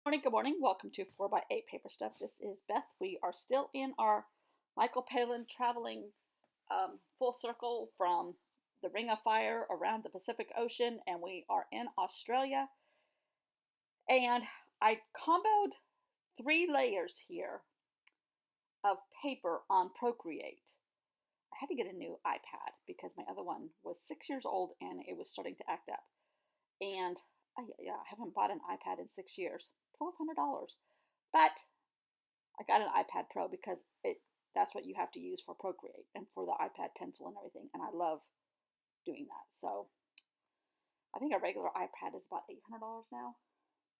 Good morning. Welcome to 4 by 8 Paper Stuff. This is Beth. We are still in our Michael Palin traveling full circle from the Ring of Fire around the Pacific Ocean, and we are in Australia. And I comboed 3 layers here of paper on Procreate. I had to get a new iPad because my other one was 6 years old and it was starting to act up. And I haven't bought an iPad in 6 years, $1,200. But I got an iPad Pro because that's what you have to use for Procreate and for the iPad Pencil and everything, and I love doing that. So I think a regular iPad is about $800 now.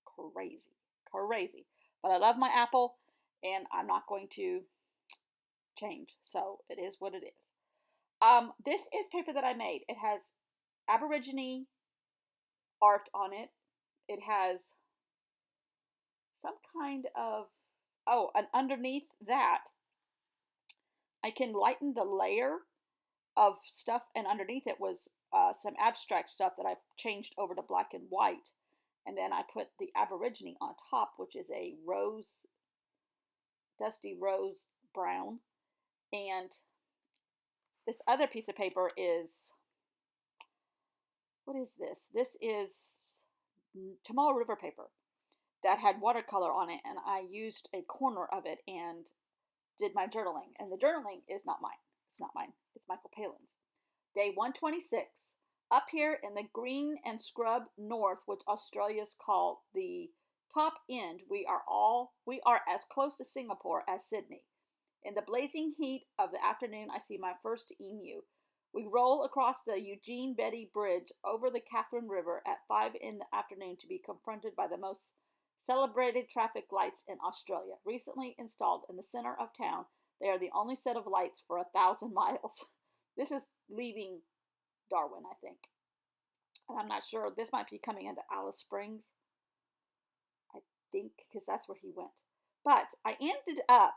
Crazy, crazy. But I love my Apple, and I'm not going to change. So it is what it is. This is paper that I made. It has Aborigine art on it. It has some kind of and underneath that I can lighten the layer of stuff, and underneath it was some abstract stuff that I changed over to black and white. And then I put the Aborigine on top, which is a dusty rose brown. And this other piece of paper is, what is this? This is Tomoe River paper that had watercolor on it, and I used a corner of it and did my journaling. And the journaling is not mine. It's not mine. It's Michael Palin's. Day 126. Up here in the green and scrub north, which Australia's called the top end, we are as close to Singapore as Sydney. In the blazing heat of the afternoon, I see my first emu. We roll across the Eugene Betty Bridge over the Catherine River at 5 in the afternoon to be confronted by the most celebrated traffic lights in Australia. Recently installed in the center of town, they are the only set of lights for 1,000 miles. This is leaving Darwin, I think. And I'm not sure. This might be coming into Alice Springs, I think, because that's where he went. But I ended up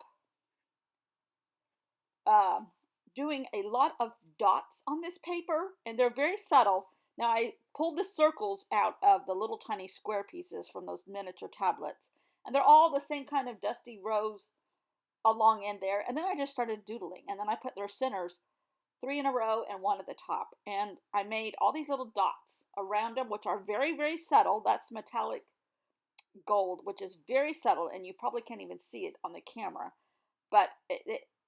um, doing a lot of dots on this paper, and they're very subtle. Now, I pulled the circles out of the little tiny square pieces from those miniature tablets, and they're all the same kind of dusty rose along in there. And then I just started doodling, and then I put their centers 3 in a row and 1 at the top. And I made all these little dots around them, which are very, very subtle. That's metallic gold, which is very subtle, and you probably can't even see it on the camera. But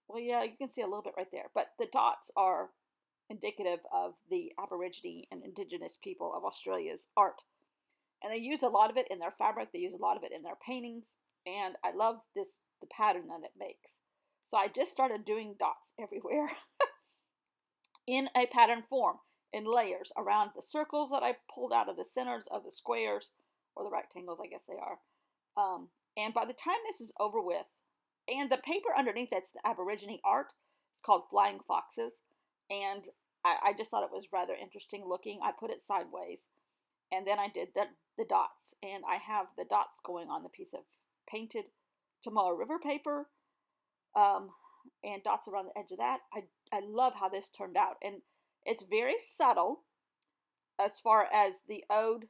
well, yeah, you can see a little bit right there. But the dots are indicative of the Aborigine and Indigenous people of Australia's art. And they use a lot of it in their fabric. They use a lot of it in their paintings. And I love the pattern that it makes. So I just started doing dots everywhere in a pattern form, in layers around the circles that I pulled out of the centers of the squares, or the rectangles, I guess they are. And by the time this is over with, and the paper underneath that's the Aborigine art, it's called Flying Foxes. And I just thought it was rather interesting looking. I put it sideways, and then I did the dots. And I have the dots going on the piece of painted Tomoe River paper, um, and dots around the edge of that. I love how this turned out, and it's very subtle as far as the ode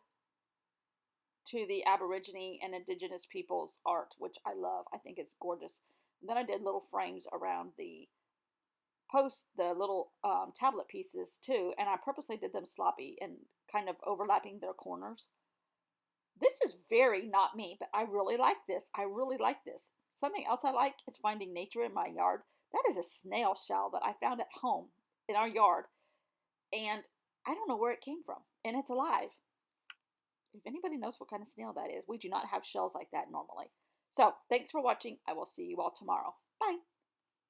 to the Aborigine and Indigenous peoples art, which I love. I think it's gorgeous. And then I did little frames around the little tablet pieces too, and I purposely did them sloppy and kind of overlapping their corners. This is very not me, but I really like this. I really like this. Something else I like is finding nature in my yard. That is a snail shell that I found at home in our yard, and I don't know where it came from, and it's alive. If anybody knows what kind of snail that is, we do not have shells like that normally. So, thanks for watching. I will see you all tomorrow. Bye.